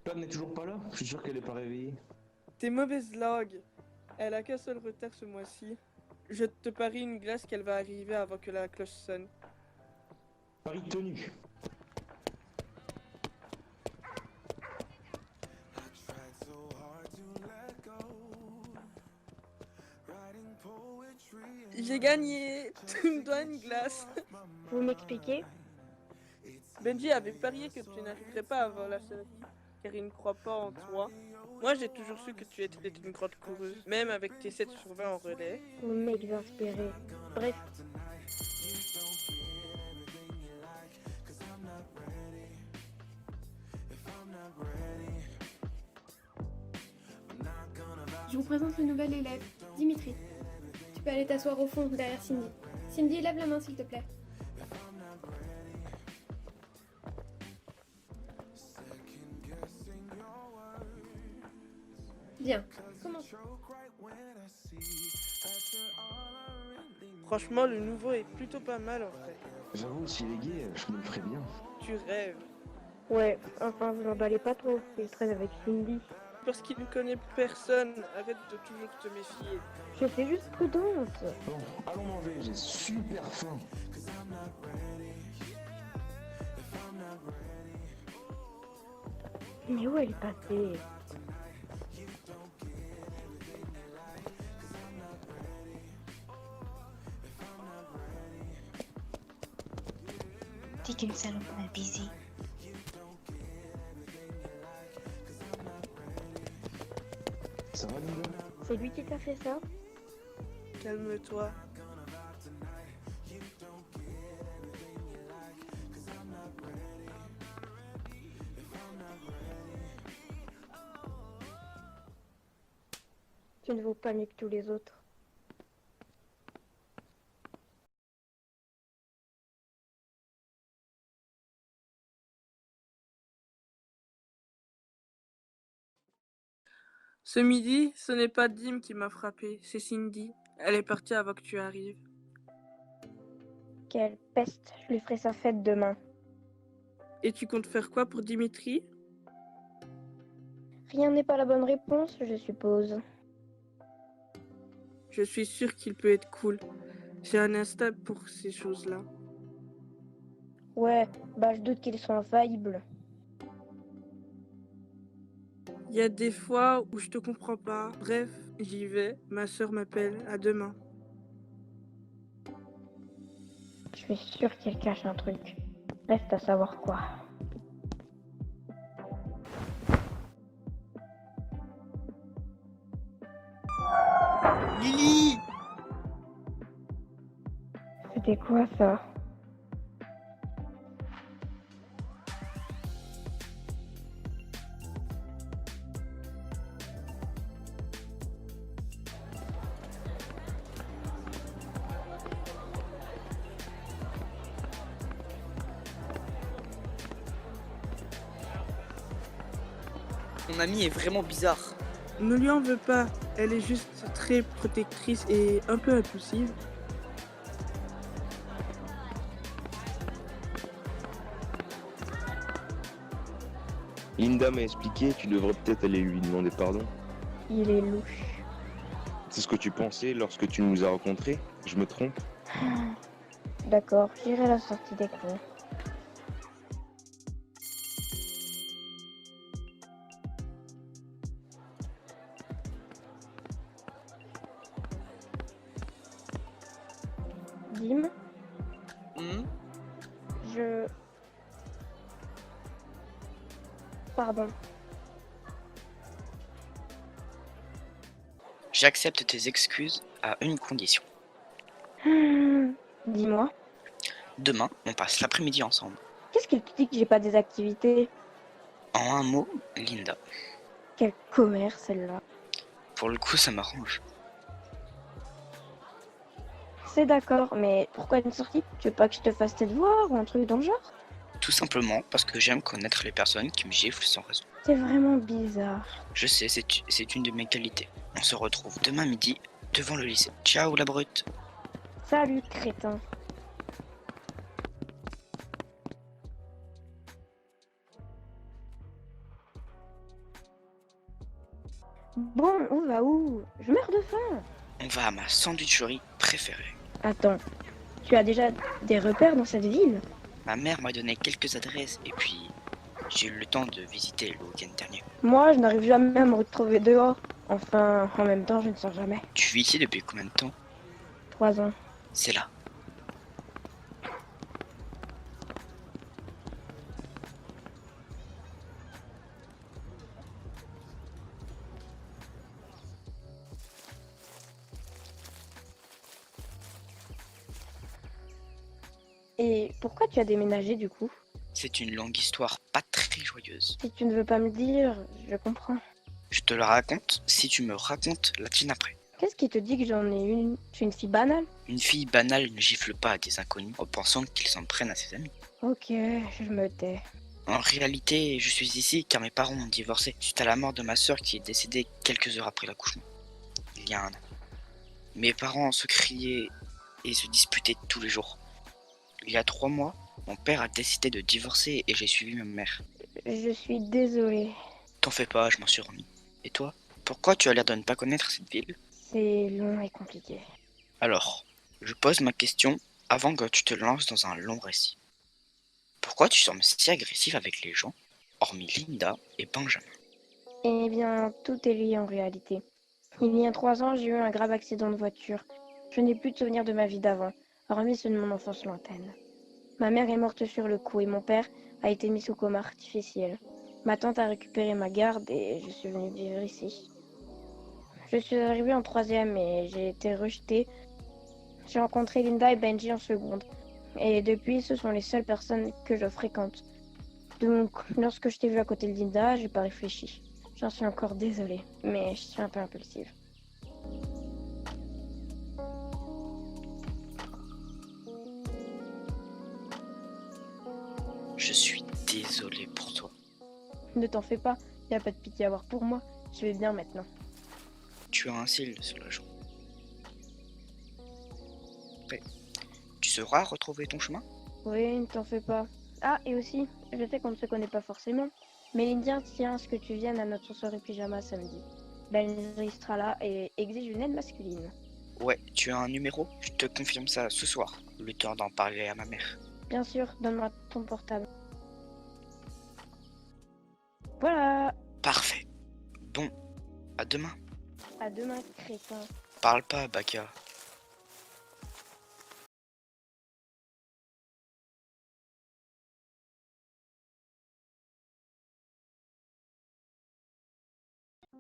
Pam n'est toujours pas là? Je suis sûr qu'elle est pas réveillée. Tes mauvaises langues. Elle a qu'un seul retard ce mois-ci. Je te parie une glace qu'elle va arriver avant que la cloche sonne. Paris tenu. J'ai gagné. Tu me dois une glace. Vous m'expliquez? Benji avait parié que tu n'arriverais pas avant la sonnerie, car il ne croit pas en toi. Moi, j'ai toujours su que tu étais une grande coureuse, même avec tes 7 sur 20 en relais. Vous m'exaspérez. Bref, Je vous présente le nouvel élève, Dimitri. Tu peux aller t'asseoir au fond, derrière Cindy. Cindy, lève la main s'il te plaît. Bien, commence. Franchement, le nouveau est plutôt pas mal en fait. J'avoue, s'il est gay, je me le ferais bien. Tu rêves. ouais, enfin, vous l'emballez pas trop. Il traîne avec Cindy. Parce qu'il ne connaît personne, arrête de toujours te méfier. Je suis juste prudente. Bon, allons manger, j'ai super faim. Mais où elle est passée? T'es qu'une salope mal baisée. Ça va, Linda? C'est lui qui t'a fait ça? Calme-toi. Tu ne vaux pas mieux que tous les autres. Ce midi, ce n'est pas Dim qui m'a frappé, c'est Cindy. Elle est partie avant que tu arrives. Quelle peste, je lui ferai sa fête demain. Et tu comptes faire quoi pour Dimitri? Rien n'est pas la bonne réponse, je suppose. Je suis sûre qu'il peut être cool. J'ai un instinct pour ces choses-là. Ouais, bah je doute qu'ils soient infaillibles. Il y a des fois où je te comprends pas. Bref, j'y vais. Ma sœur m'appelle. À demain. Je suis sûre qu'il cache un truc. Reste à savoir quoi. Lily! C'était quoi ça? Mon amie est vraiment bizarre. Ne lui en veux pas. Elle est juste très protectrice et un peu impulsive. Linda m'a expliqué, tu devrais peut-être aller lui demander pardon. Il est louche. C'est ce que tu pensais lorsque tu nous as rencontrés? Je me trompe? D'accord, j'irai à la sortie des cours. Dim, Hmm? Pardon. J'accepte tes excuses à une condition. Dis-moi, Demain, on passe l'après-midi ensemble. qu'est-ce qu'il te dit que j'ai pas des activités? En un mot, Linda. Quelle commère celle-là. Pour le coup, ça m'arrange. C'est d'accord, mais pourquoi une sortie? Tu veux pas que je te fasse tes devoirs ou un truc dans le genre? Tout simplement parce que j'aime connaître les personnes qui me giflent sans raison. C'est vraiment bizarre. Je sais, c'est une de mes qualités. On se retrouve demain midi devant le lycée. Ciao la brute. Salut, crétin. Bon, on va où? Je meurs de faim. On va à ma sandwicherie préférée. Attends, tu as déjà des repères dans cette ville? Ma mère m'a donné quelques adresses et puis j'ai eu le temps de visiter le week-end dernier. Moi, je n'arrive jamais à me retrouver dehors. Enfin, en même temps, je ne sors jamais. Tu vis ici depuis combien de temps? 3 ans. C'est là. Et pourquoi tu as déménagé du coup? C'est une longue histoire pas très joyeuse. Si tu ne veux pas me dire, je comprends. Je te la raconte si tu me racontes la tienne après. Qu'est-ce qui te dit que j'en ai une? Je suis une fille banale? Une fille banale ne gifle pas à des inconnus en pensant qu'ils s'en prennent à ses amis. Ok, je me tais. En réalité, je suis ici car mes parents ont divorcé suite à la mort de ma sœur qui est décédée quelques heures après l'accouchement. Il y a un an. Mes parents se criaient et se disputaient tous les jours. Il y a 3 mois, mon père a décidé de divorcer et j'ai suivi ma mère. Je suis désolée. T'en fais pas, je m'en suis remis. Et toi? Pourquoi tu as l'air de ne pas connaître cette ville? C'est long et compliqué. Alors, je pose ma question avant que tu te lances dans un long récit. Pourquoi tu sembles si agressif avec les gens, hormis Linda et Benjamin? Eh bien, tout est lié en réalité. Il y a 3 ans, j'ai eu un grave accident de voiture. Je n'ai plus de souvenirs de ma vie d'avant, hormis ceux de mon enfance lointaine. Ma mère est morte sur le coup et mon père a été mis sous coma artificiel. Ma tante a récupéré ma garde et je suis venue vivre ici. Je suis arrivée en 3e et j'ai été rejetée. J'ai rencontré Linda et Benji en seconde. Et depuis, ce sont les seules personnes que je fréquente. Donc, lorsque je t'ai vu à côté de Linda, j'ai pas réfléchi. J'en suis encore désolée, mais je suis un peu impulsive. Je suis désolé pour toi. Ne t'en fais pas, y a pas de pitié à avoir pour moi. Je vais bien maintenant. Tu as un cil sur la joue. Mais tu sauras retrouver ton chemin? Oui, ne t'en fais pas. Ah, et aussi, je sais qu'on ne se connaît pas forcément, mais l'Indien tient à ce que tu viennes à notre soirée pyjama samedi. Benji sera là et exige une aide masculine. Ouais, tu as un numéro? Je te confirme ça ce soir, le temps d'en parler à ma mère. Bien sûr, donne-moi ton portable. Voilà. Parfait. Bon, à demain. À demain, crétin. Parle pas, Baka.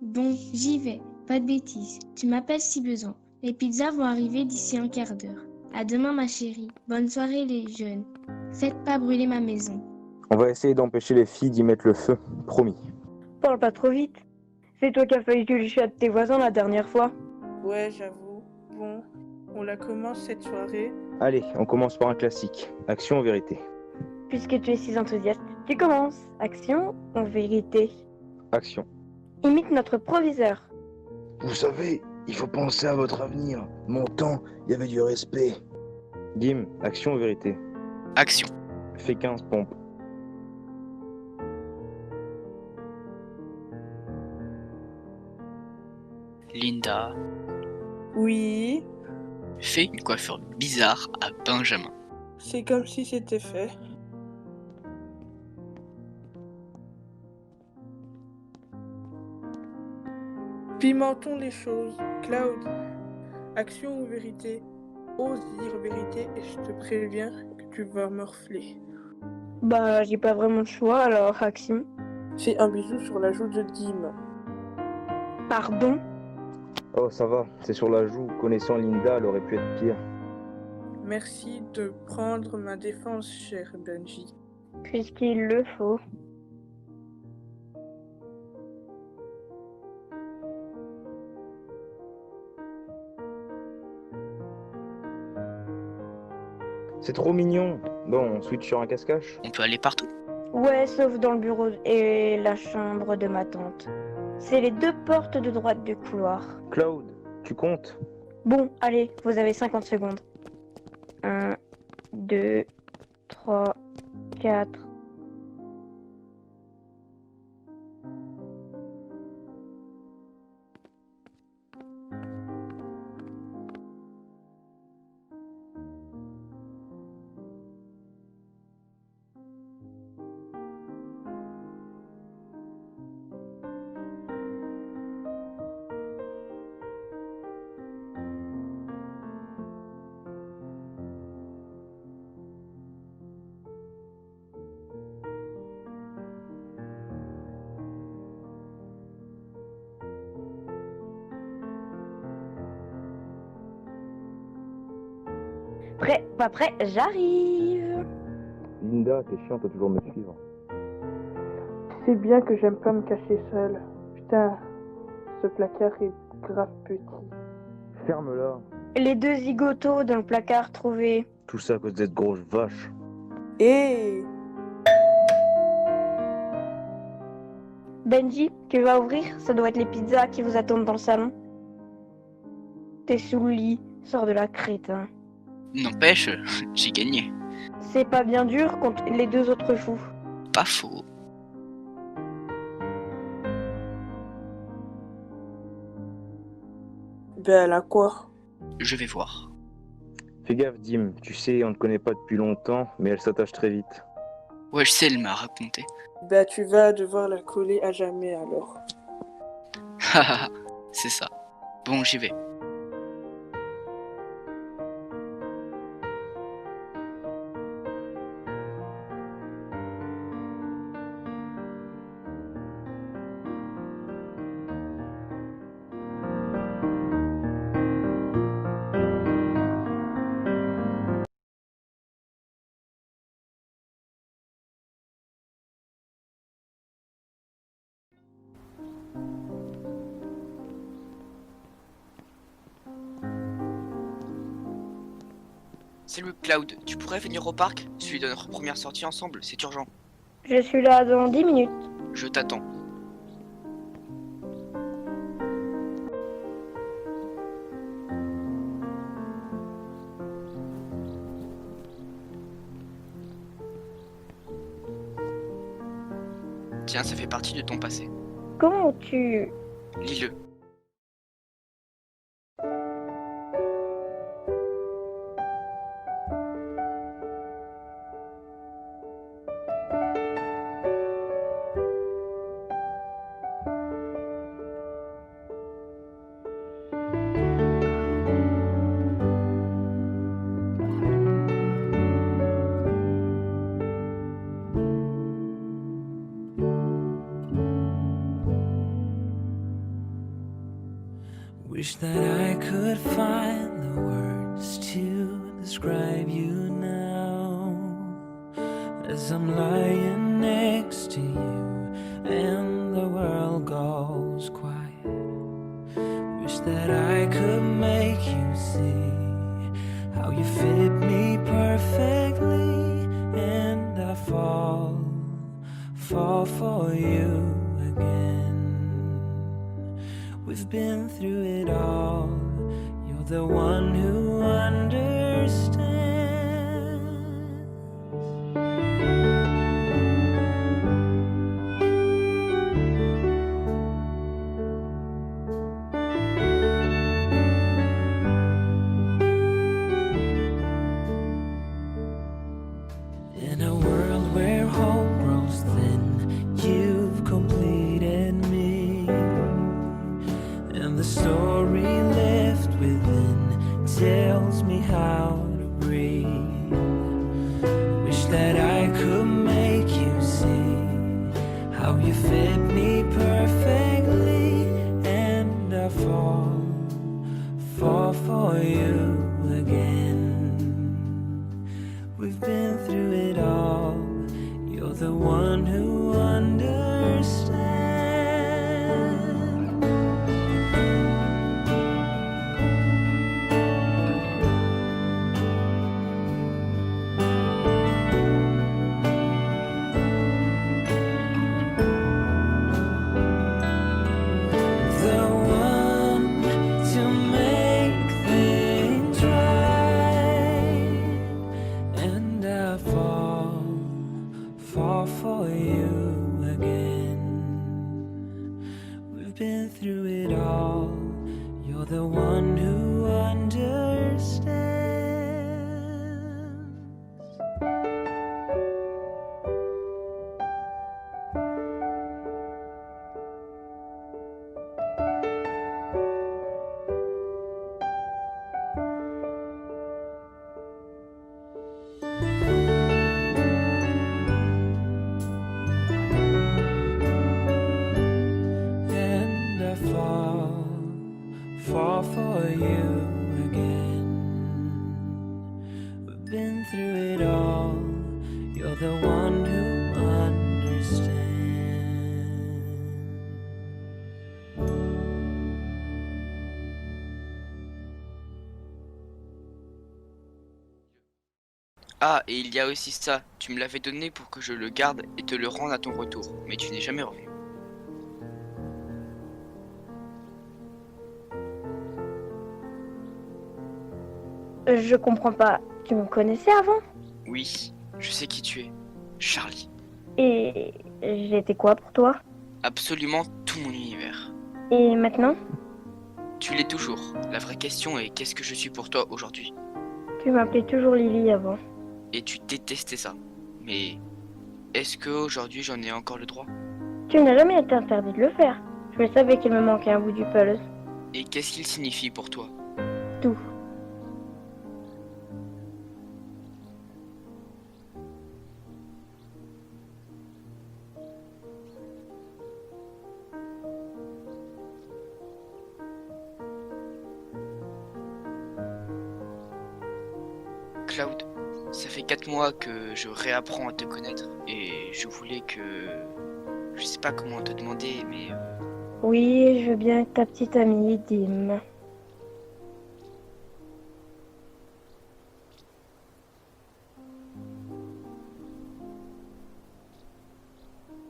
Bon, j'y vais. Pas de bêtises. Tu m'appelles si besoin. Les pizzas vont arriver d'ici un quart d'heure. À demain, ma chérie. Bonne soirée, les jeunes. Faites pas brûler ma maison. On va essayer d'empêcher les filles d'y mettre le feu, promis. Parle pas trop vite. C'est toi qui as failli tuer le chat de tes voisins la dernière fois. Ouais, j'avoue. Bon, on la commence cette soirée. Allez, on commence par un classique. Action en vérité. Puisque tu es si enthousiaste, tu commences. Action en vérité. Action. Imite notre proviseur. Vous savez, il faut penser à votre avenir. Mon temps, il y avait du respect. Dim, action en vérité. Action. Fais 15 pompes. Linda Oui, fait une coiffure bizarre à Benjamin. c'est comme si c'était fait. Pimentons les choses. Cloud, action ou vérité? Ose dire vérité et je te préviens que tu vas morfler. Bah, j'ai pas vraiment de choix, alors action. Fais un bisou sur la joue de Dim. Pardon? Oh, ça va, c'est sur la joue. Connaissant Linda, elle aurait pu être pire. Merci de prendre ma défense, cher Benji. Puisqu'il le faut. C'est trop mignon. Bon, on switch sur un cache-cache. On peut aller partout. Ouais, sauf dans le bureau et la chambre de ma tante. C'est les 2 portes de droite du couloir. Cloud, tu comptes? Bon, allez, vous avez 50 secondes. 1, 2, 3, 4. Prêt, pas prêt, j'arrive. Linda, t'es chiante à toujours me suivre. Tu sais bien que j'aime pas me cacher seule. Putain, ce placard est grave petit. Ferme-la. Les 2 zigotos dans le placard trouvés. Tout ça à cause de cette grosse vache. Et Benji, tu vas ouvrir? Ça doit être les pizzas qui vous attendent dans le salon. T'es sous le lit, sors de la crétin. N'empêche, j'ai gagné. C'est pas bien dur contre les 2 autres fous. Pas faux. ben elle a quoi? Je vais voir. Fais gaffe, Dim. Tu sais, on ne te connaît pas depuis longtemps, mais elle s'attache très vite. Ouais, je sais, elle m'a raconté. Ben tu vas devoir la coller à jamais alors. Haha, c'est ça. Bon, j'y vais. Salut Cloud, tu pourrais venir au parc? Celui de notre première sortie ensemble, c'est urgent. Je suis là dans 10 minutes. Je t'attends. Tiens, ça fait partie de ton passé. Comment tu... Lis-le. Wish that I could find the words to describe you now, as I'm lying next to you and the world goes quiet. Wish that I could make you see how you fit me perfectly, and I fall for you again. We've been through it all. You're the one who understands. In a world where hope grows thin, you've completed me. And the story left within tells me how to breathe. Wish that I could make you see how you fit me perfectly, and I fall for you again. We've been through it all. You're the one who understands. Fall for you again. We've been through it all. You're the one who understands. And I fall for you again. We've been through it all. You're the one who understands. And I fall for you again. Ah, et il y a aussi ça. Tu me l'avais donné pour que je le garde et te le rende à ton retour. Mais tu n'es jamais revenu. Je comprends pas. Tu me connaissais avant? Oui, je sais qui tu es. Charlie. Et j'étais quoi pour toi? Absolument tout mon univers. Et maintenant? Tu l'es toujours. La vraie question est qu'est-ce que je suis pour toi aujourd'hui? Tu m'appelais toujours Lily avant. Et tu détestais ça. Mais est-ce que aujourd'hui j'en ai encore le droit? Tu n'as jamais été interdit de le faire. Je le savais qu'il me manquait un bout du puzzle. Et qu'est-ce qu'il signifie pour toi? Tout. Cloud, ça fait 4 mois que je réapprends à te connaître et je voulais que... Je sais pas comment te demander, mais... Oui, je veux bien être ta petite amie, Dim.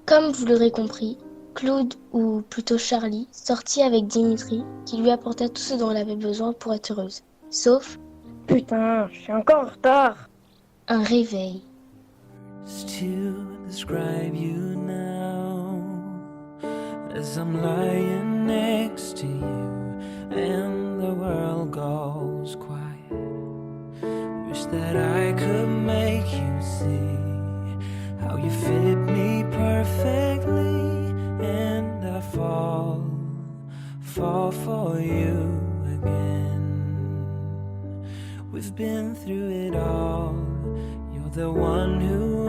Comme vous l'aurez compris, Claude, ou plutôt Charlie, sortit avec Dimitri, qui lui apporta tout ce dont elle avait besoin pour être heureuse. Sauf Putain, je suis encore en retard. un réveil. To describe you now as I'm lying next to you and the world goes quiet. Wish that I could make you see how you fit me perfectly, and I fall for you again. We've been through it all. You're the one who